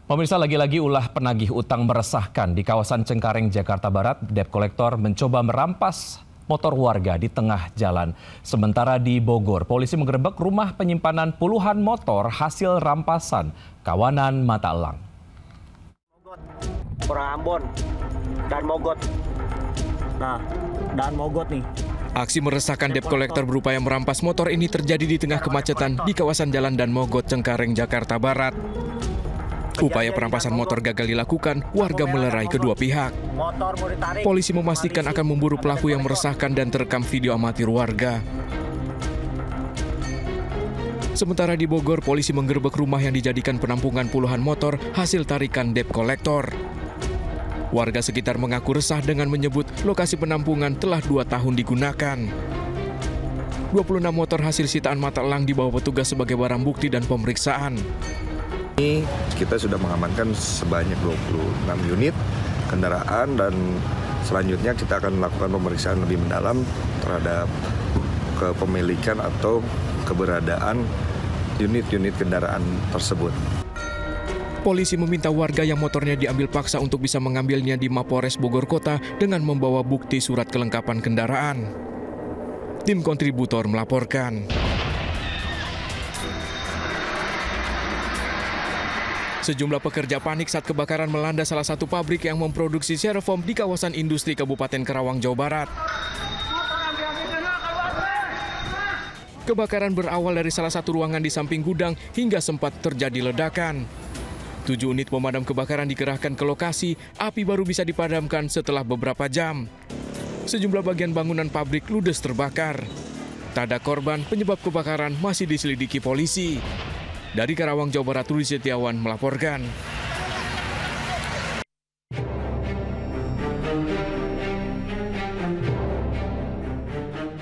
Pemirsa, lagi-lagi ulah penagih utang meresahkan di kawasan Cengkareng, Jakarta Barat. Debt collector mencoba merampas motor warga di tengah jalan. Sementara di Bogor, polisi menggerebek rumah penyimpanan puluhan motor hasil rampasan kawanan mata elang. Orang Ambon dan Mogot. Nah, dan Mogot nih. Aksi meresahkan debt collector berupaya merampas motor ini terjadi di tengah kemacetan di kawasan Jalan Dan Mogot, Cengkareng, Jakarta Barat. Upaya perampasan motor gagal dilakukan, warga melerai kedua pihak. Polisi memastikan akan memburu pelaku yang meresahkan dan terekam video amatir warga. Sementara di Bogor, polisi menggerebek rumah yang dijadikan penampungan puluhan motor hasil tarikan debt collector. Warga sekitar mengaku resah dengan menyebut lokasi penampungan telah 2 tahun digunakan. 26 motor hasil sitaan mata elang dibawa petugas sebagai barang bukti dan pemeriksaan. Ini kita sudah mengamankan sebanyak 26 unit kendaraan dan selanjutnya kita akan melakukan pemeriksaan lebih mendalam terhadap kepemilikan atau keberadaan unit-unit kendaraan tersebut. Polisi meminta warga yang motornya diambil paksa untuk bisa mengambilnya di Mapores Bogor Kota dengan membawa bukti surat kelengkapan kendaraan. Tim kontributor melaporkan. Sejumlah pekerja panik saat kebakaran melanda salah satu pabrik yang memproduksi styrofoam di kawasan industri Kabupaten Karawang, Jawa Barat. Kebakaran berawal dari salah satu ruangan di samping gudang hingga sempat terjadi ledakan. 7 unit pemadam kebakaran dikerahkan ke lokasi, api baru bisa dipadamkan setelah beberapa jam. Sejumlah bagian bangunan pabrik ludes terbakar. Tak ada korban, penyebab kebakaran masih diselidiki polisi. Dari Karawang, Jawa Barat, Rudi Setiawan melaporkan.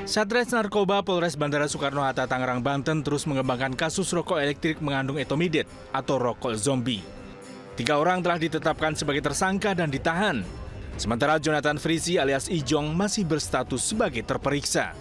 Satres Narkoba Polres Bandara Soekarno-Hatta, Tangerang, Banten terus mengembangkan kasus rokok elektrik mengandung etomidate atau rokok zombie. 3 orang telah ditetapkan sebagai tersangka dan ditahan. Sementara Jonathan Frizi alias Ijong masih berstatus sebagai terperiksa.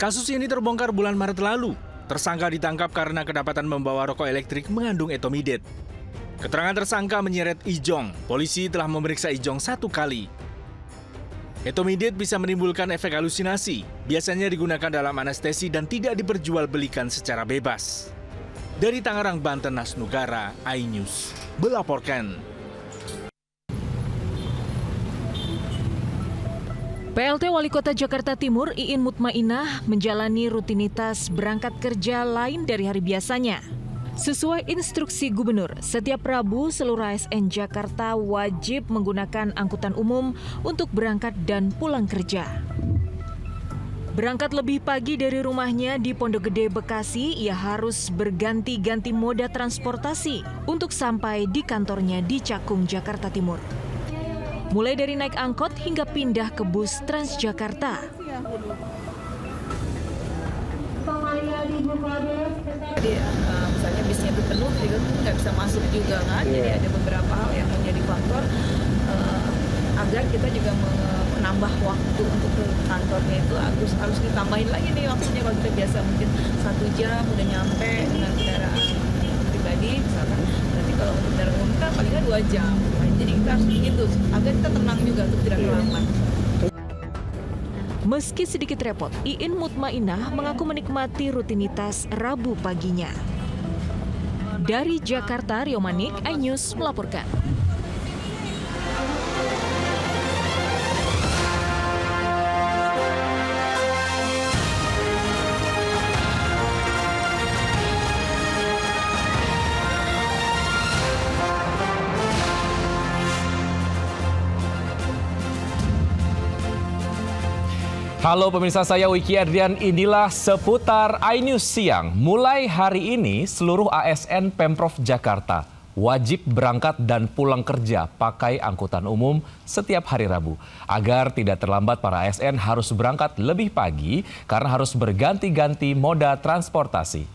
Kasus ini terbongkar bulan Maret lalu. Tersangka ditangkap karena kedapatan membawa rokok elektrik mengandung etomidate. Keterangan tersangka menyeret Ijong. Polisi telah memeriksa Ijong 1 kali. Etomidate bisa menimbulkan efek halusinasi. Biasanya digunakan dalam anestesi dan tidak diperjualbelikan secara bebas. Dari Tangerang, Banten, Nasnugara, iNews melaporkan. PLT Wali Kota Jakarta Timur Iin Mutmainah menjalani rutinitas berangkat kerja lain dari hari biasanya. Sesuai instruksi Gubernur, setiap Rabu seluruh ASN Jakarta wajib menggunakan angkutan umum untuk berangkat dan pulang kerja. Berangkat lebih pagi dari rumahnya di Pondok Gede, Bekasi, ia harus berganti-ganti moda transportasi untuk sampai di kantornya di Cakung, Jakarta Timur. Mulai dari naik angkot hingga pindah ke bus Transjakarta. Jadi misalnya bisnya itu penuh, jadi nggak bisa masuk juga kan. Jadi ada beberapa hal yang menjadi faktor agar kita juga menambah waktu untuk ke kantornya itu harus ditambahin lagi nih waktunya. Kalau kita biasa mungkin 1 jam udah nyampe dengan kendaraan pribadi misalkan, nanti kalau untuk kendaraan umum kan palingnya 2 jam. Jadi kita harus begitu agar kita tenang juga untuk tidak terlambat. Meski sedikit repot, Iin Mutmainah mengaku menikmati rutinitas Rabu paginya. Dari Jakarta, Rio Manik, iNews melaporkan. Halo pemirsa, saya Wiki Adrian, inilah seputar iNews siang. Mulai hari ini seluruh ASN Pemprov Jakarta wajib berangkat dan pulang kerja pakai angkutan umum setiap hari Rabu. Agar tidak terlambat, para ASN harus berangkat lebih pagi karena harus berganti-ganti moda transportasi.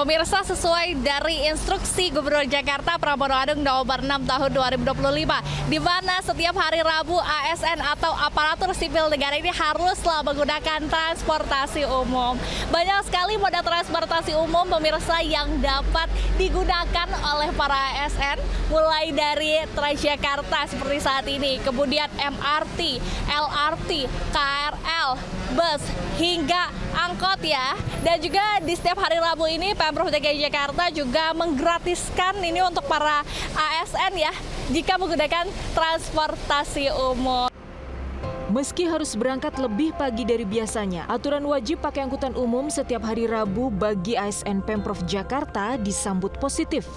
Pemirsa, sesuai dari instruksi Gubernur Jakarta Pramono Anung nomor 6 tahun 2025, di mana setiap hari Rabu ASN atau aparatur sipil negara ini haruslah menggunakan transportasi umum. Banyak sekali moda transportasi umum pemirsa yang dapat digunakan oleh para ASN, mulai dari Transjakarta seperti saat ini, kemudian MRT, LRT, KRL, bus, hingga angkot ya. Dan juga di setiap hari Rabu ini Pemprov DKI Jakarta juga menggratiskan ini untuk para ASN ya, jika menggunakan transportasi umum. Meski harus berangkat lebih pagi dari biasanya, aturan wajib pakai angkutan umum setiap hari Rabu bagi ASN Pemprov Jakarta disambut positif.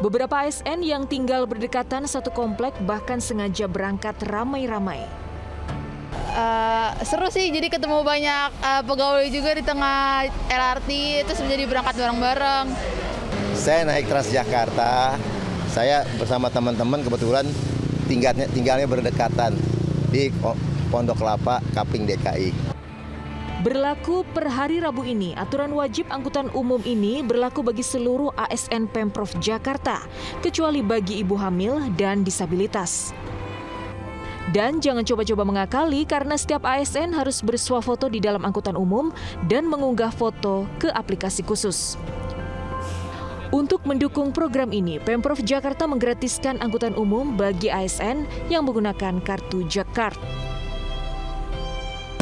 Beberapa ASN yang tinggal berdekatan satu komplek bahkan sengaja berangkat ramai-ramai. Seru sih, jadi ketemu banyak pegawai juga di tengah LRT, terus menjadi berangkat bareng-bareng. Saya naik Transjakarta, saya bersama teman-teman kebetulan tinggalnya berdekatan di Pondok Kelapa, Kaping DKI. Berlaku per hari Rabu ini, aturan wajib angkutan umum ini berlaku bagi seluruh ASN Pemprov Jakarta, kecuali bagi ibu hamil dan disabilitas. Dan jangan coba-coba mengakali karena setiap ASN harus bersuah foto di dalam angkutan umum dan mengunggah foto ke aplikasi khusus. Untuk mendukung program ini, Pemprov Jakarta menggratiskan angkutan umum bagi ASN yang menggunakan kartu Jakarta.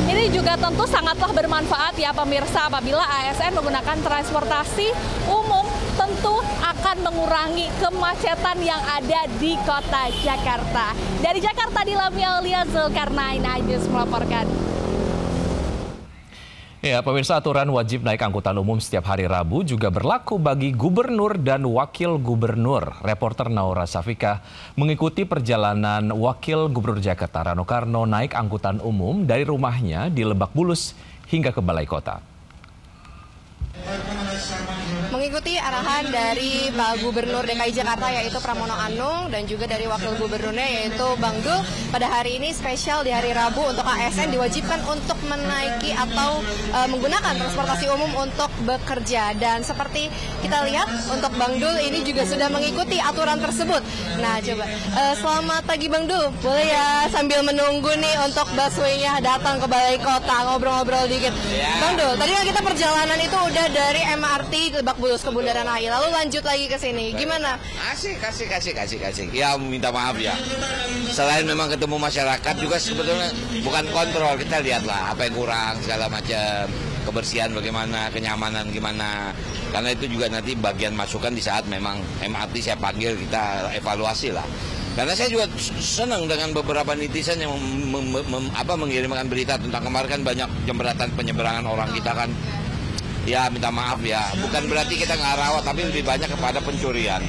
Ini juga tentu sangatlah bermanfaat ya pemirsa, apabila ASN menggunakan transportasi umum tentu akan mengurangi kemacetan yang ada di kota Jakarta. Dari Jakarta, Dilami Aulia, Zulkarnain, iNews melaporkan. Ya, pemirsa, aturan wajib naik angkutan umum setiap hari Rabu juga berlaku bagi gubernur dan wakil gubernur. Reporter Naura Safika mengikuti perjalanan wakil gubernur Jakarta Rano Karno naik angkutan umum dari rumahnya di Lebak Bulus hingga ke Balai Kota. Mengikuti arahan dari Pak Gubernur DKI Jakarta yaitu Pramono Anung dan juga dari Wakil Gubernurnya yaitu Bang Dul, pada hari ini spesial di hari Rabu untuk ASN diwajibkan untuk menaiki atau menggunakan transportasi umum untuk bekerja. Dan seperti kita lihat untuk Bang Dul ini juga sudah mengikuti aturan tersebut. Nah coba, selamat pagi Bang Dul, boleh ya sambil menunggu nih untuk busway-nya datang ke Balai Kota, ngobrol-ngobrol dikit. Bang Dul, tadi kan kita perjalanan itu udah dari MRT Lebak Bulus ke Bundaran HI, lalu lanjut lagi ke sini. Gimana? Asik. Ya minta maaf ya. Selain memang ketemu masyarakat juga sebetulnya bukan kontrol, kita lihatlah apa yang kurang segala macam, kebersihan bagaimana, kenyamanan gimana. Karena itu juga nanti bagian masukan di saat memang MRT saya panggil, kita evaluasi lah. Karena saya juga senang dengan beberapa netizen yang mengirimkan berita tentang kemarin kan banyak jembatan penyeberangan orang kita kan. Ya minta maaf ya, bukan berarti kita nggak rawat, tapi lebih banyak kepada pencurian.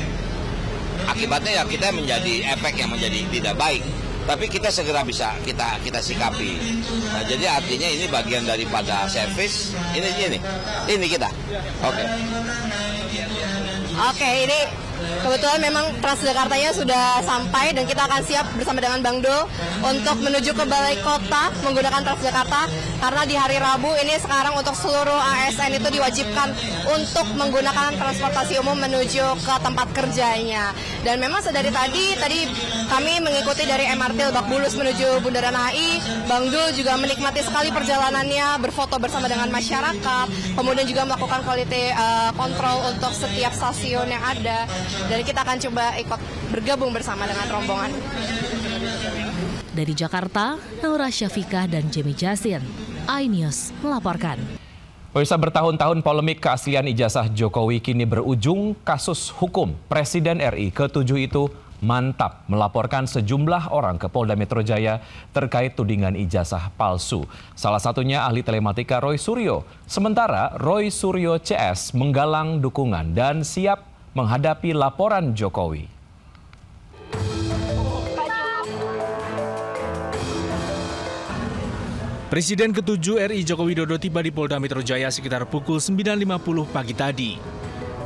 Akibatnya ya kita menjadi efek yang menjadi tidak baik. Tapi kita segera bisa kita sikapi. Nah, jadi artinya ini bagian daripada servis. Ini kita. Oke, ini kebetulan memang Transjakartanya sudah sampai dan kita akan siap bersama dengan Bang Dul untuk menuju ke Balai Kota menggunakan Transjakarta, karena di hari Rabu ini sekarang untuk seluruh ASN itu diwajibkan untuk menggunakan transportasi umum menuju ke tempat kerjanya. Dan memang sedari tadi kami mengikuti dari MRT Lebak Bulus menuju Bundaran HI. Bang Dul juga menikmati sekali perjalanannya, berfoto bersama dengan masyarakat, kemudian juga melakukan quality control untuk setiap stasiun yang ada. Dan kita akan coba ikut bergabung bersama dengan rombongan. Dari Jakarta, Naura Syafikah dan Jemi Jasin, iNews melaporkan. Pemirsa, bertahun-tahun polemik keaslian ijazah Jokowi kini berujung kasus hukum. Presiden RI ke-7 itu mantap melaporkan sejumlah orang ke Polda Metro Jaya terkait tudingan ijazah palsu. Salah satunya ahli telematika Roy Suryo. Sementara Roy Suryo CS menggalang dukungan dan siap menghadapi laporan Jokowi. Presiden ke-7 RI Joko Widodo tiba di Polda Metro Jaya sekitar pukul 9.50 pagi tadi.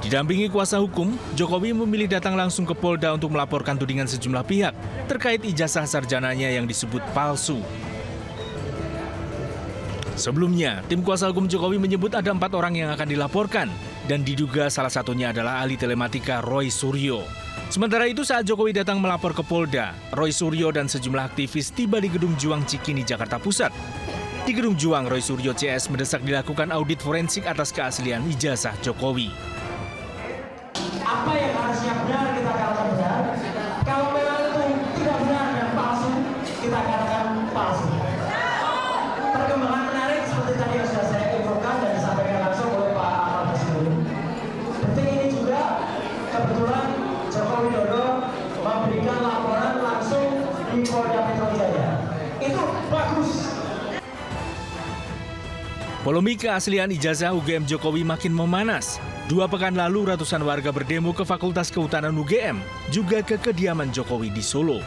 Didampingi kuasa hukum, Jokowi memilih datang langsung ke Polda untuk melaporkan tudingan sejumlah pihak terkait ijazah sarjananya yang disebut palsu. Sebelumnya, tim kuasa hukum Jokowi menyebut ada 4 orang yang akan dilaporkan, dan diduga salah satunya adalah ahli telematika Roy Suryo. Sementara itu saat Jokowi datang melapor ke Polda, Roy Suryo dan sejumlah aktivis tiba di Gedung Juang Cikini, Jakarta Pusat. Di Gedung Juang, Roy Suryo CS mendesak dilakukan audit forensik atas keaslian ijazah Jokowi. Apa yang harusnya benar kita katakan benar, kalau memang itu tidak benar dan palsu, kita katakan palsu. Perkembangan menarik seperti tadi yang sudah saya infokan dan disampaikan langsung oleh Pak Ahmad Baswedan. Detik ini juga kebetulan Joko Widodo memberikan laporan langsung di Polda Metro Jaya. Itu bagus. Polemik keaslian ijazah UGM Jokowi makin memanas. 2 pekan lalu ratusan warga berdemo ke Fakultas Kehutanan UGM, juga ke kediaman Jokowi di Solo.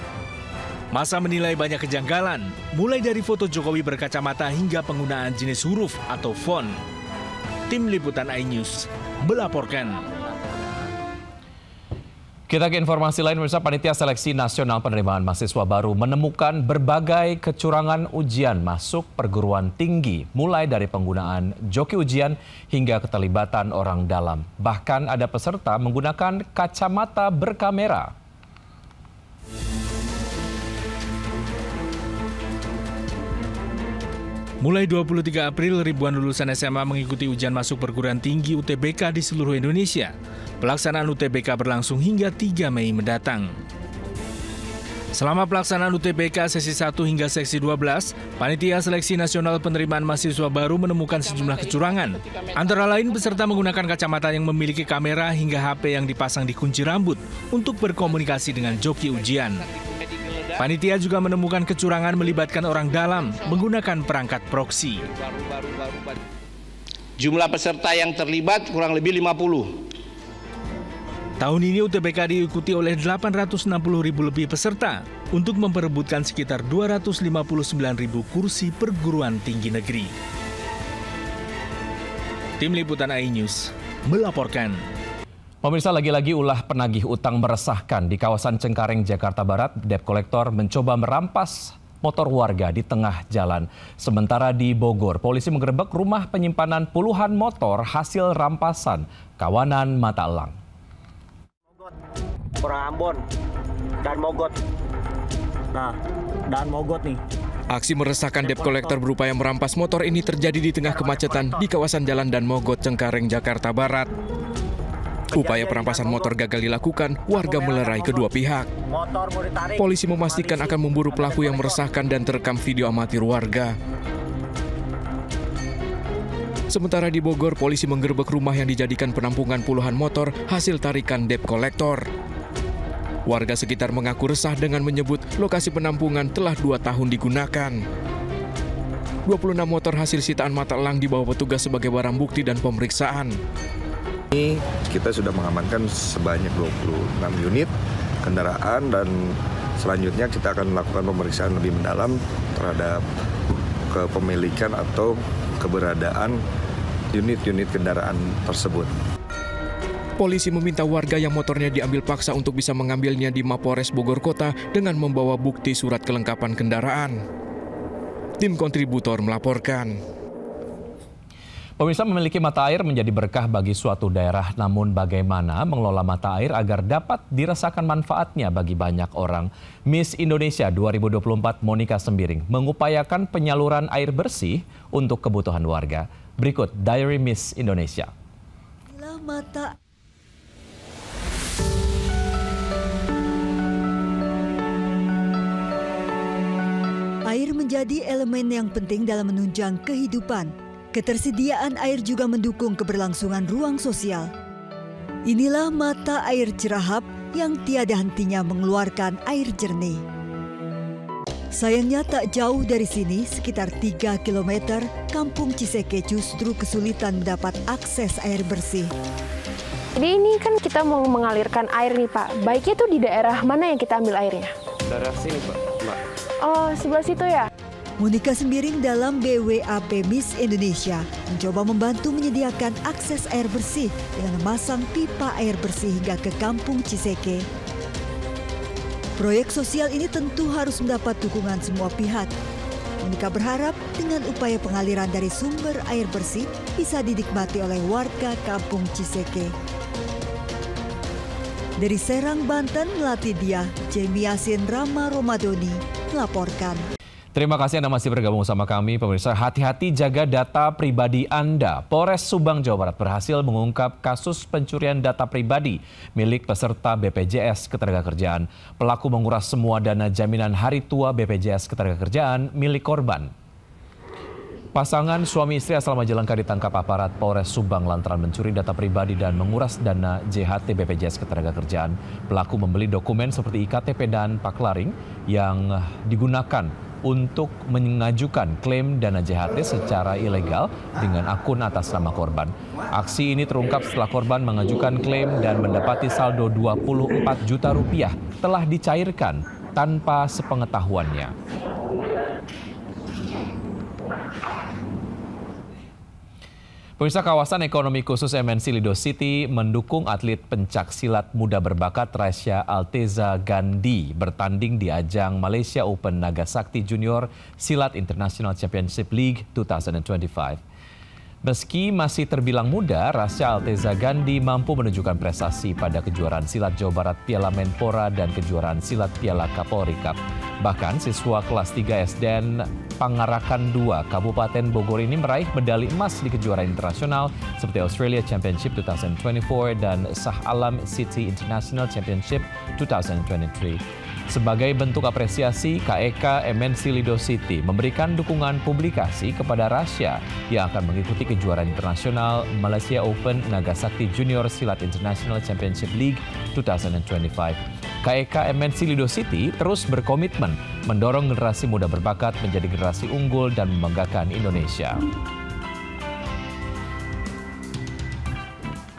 Massa menilai banyak kejanggalan, mulai dari foto Jokowi berkacamata hingga penggunaan jenis huruf atau font. Tim Liputan iNews melaporkan. Kita ke informasi lain, pemirsa. Panitia Seleksi Nasional Penerimaan Mahasiswa Baru menemukan berbagai kecurangan ujian masuk perguruan tinggi, mulai dari penggunaan joki ujian hingga keterlibatan orang dalam. Bahkan ada peserta menggunakan kacamata berkamera. Mulai 23 April, ribuan lulusan SMA mengikuti ujian masuk perguruan tinggi UTBK di seluruh Indonesia. Pelaksanaan UTBK berlangsung hingga 3 Mei mendatang. Selama pelaksanaan UTBK sesi 1 hingga sesi 12, Panitia Seleksi Nasional Penerimaan Mahasiswa Baru menemukan sejumlah kecurangan. Antara lain peserta menggunakan kacamata yang memiliki kamera hingga HP yang dipasang di kunci rambut untuk berkomunikasi dengan joki ujian. Panitia juga menemukan kecurangan melibatkan orang dalam menggunakan perangkat proksi. Jumlah peserta yang terlibat kurang lebih 50. Tahun ini UTBK diikuti oleh 860.000 lebih peserta untuk memperebutkan sekitar 259.000 kursi perguruan tinggi negeri. Tim Liputan iNews melaporkan. Pemirsa, lagi-lagi ulah penagih utang meresahkan di kawasan Cengkareng, Jakarta Barat. Debt collector mencoba merampas motor warga di tengah jalan. Sementara di Bogor, polisi menggerebek rumah penyimpanan puluhan motor hasil rampasan kawanan mata elang. Orang Ambon dan Mogot. Nah, dan Mogot nih. Aksi meresahkan debt collector berupaya merampas motor ini terjadi di tengah kemacetan di kawasan Jalan Dan Mogot, Cengkareng, Jakarta Barat. Upaya perampasan motor gagal dilakukan, warga melerai kedua pihak. Polisi memastikan akan memburu pelaku yang meresahkan dan terekam video amatir warga. Sementara di Bogor, polisi menggerebek rumah yang dijadikan penampungan puluhan motor hasil tarikan debt collector. Warga sekitar mengaku resah dengan menyebut lokasi penampungan telah 2 tahun digunakan. 26 motor hasil sitaan mata elang dibawa petugas sebagai barang bukti dan pemeriksaan. Ini kita sudah mengamankan sebanyak 26 unit kendaraan dan selanjutnya kita akan melakukan pemeriksaan lebih mendalam terhadap kepemilikan atau keberadaan unit-unit kendaraan tersebut. Polisi meminta warga yang motornya diambil paksa untuk bisa mengambilnya di Mapores Bogor Kota dengan membawa bukti surat kelengkapan kendaraan. Tim kontributor melaporkan. Pemirsa, memiliki mata air menjadi berkah bagi suatu daerah, namun bagaimana mengelola mata air agar dapat dirasakan manfaatnya bagi banyak orang? Miss Indonesia 2024 Monica Sembiring mengupayakan penyaluran air bersih untuk kebutuhan warga. Berikut Diary Miss Indonesia. Air menjadi elemen yang penting dalam menunjang kehidupan. Ketersediaan air juga mendukung keberlangsungan ruang sosial. Inilah mata air Cirahap yang tiada hentinya mengeluarkan air jernih. Sayangnya tak jauh dari sini, sekitar 3 km, Kampung Ciseke justru kesulitan mendapat akses air bersih. Jadi ini kan kita mau mengalirkan air nih Pak. Baiknya tuh di daerah mana yang kita ambil airnya? Daerah sini Pak. Oh, sebelah situ ya? Monica Sembiring dalam BWAP Miss Indonesia mencoba membantu menyediakan akses air bersih dengan memasang pipa air bersih hingga ke Kampung Ciseke. Proyek sosial ini tentu harus mendapat dukungan semua pihak. Mika berharap dengan upaya pengaliran dari sumber air bersih bisa dinikmati oleh warga Kampung Ciseke. Dari Serang, Banten, Melati Diah, Jamie Yasin, Rama Romadoni melaporkan. Terima kasih Anda masih bergabung sama kami, pemirsa. Hati-hati jaga data pribadi Anda. Polres Subang, Jawa Barat berhasil mengungkap kasus pencurian data pribadi milik peserta BPJS Ketenagakerjaan. Pelaku menguras semua dana jaminan hari tua BPJS Ketenagakerjaan milik korban. Pasangan suami istri asal Majalengka ditangkap aparat Polres Subang lantaran mencuri data pribadi dan menguras dana JHT BPJS Ketenagakerjaan. Pelaku membeli dokumen seperti IKTP dan Paklaring yang digunakan untuk mengajukan klaim dana JHT secara ilegal dengan akun atas nama korban. Aksi ini terungkap setelah korban mengajukan klaim dan mendapati saldo 24 juta rupiah telah dicairkan tanpa sepengetahuannya. Pemirsa, kawasan ekonomi khusus MNC Lido City mendukung atlet pencak silat muda berbakat Rasya Alteza Gandhi bertanding di ajang Malaysia Open Nagasakti Junior Silat International Championship League 2025. Meski masih terbilang muda, Rasya Alteza Gandhi mampu menunjukkan prestasi pada kejuaraan silat Jawa Barat Piala Menpora dan kejuaraan silat Piala Kapolri Cup. Bahkan siswa kelas 3 SDN Pangarakan 2 Kabupaten Bogor ini meraih medali emas di kejuaraan internasional seperti Australia Championship 2024 dan Shah Alam City International Championship 2023. Sebagai bentuk apresiasi, KEK MNC Lido City memberikan dukungan publikasi kepada Rasya yang akan mengikuti kejuaraan internasional Malaysia Open Nagasakti Junior Silat International Championship League 2025. KEK MNC Lido City terus berkomitmen mendorong generasi muda berbakat menjadi generasi unggul dan membanggakan Indonesia.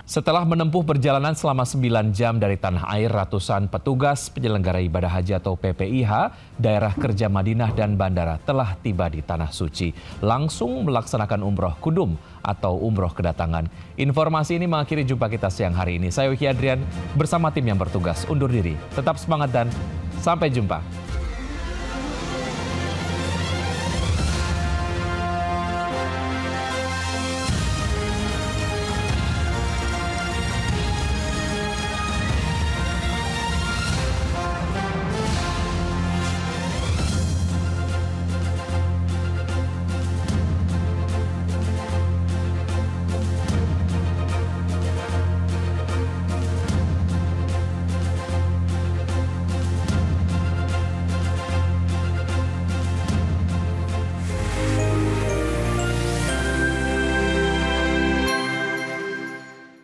Setelah menempuh perjalanan selama 9 jam dari tanah air, ratusan petugas penyelenggara ibadah haji atau PPIH, daerah kerja Madinah dan bandara telah tiba di Tanah Suci. Langsung melaksanakan umroh kudum atau umroh kedatangan. Informasi ini mengakhiri jumpa kita siang hari ini. Saya Wiki Adrian bersama tim yang bertugas undur diri. Tetap semangat dan sampai jumpa.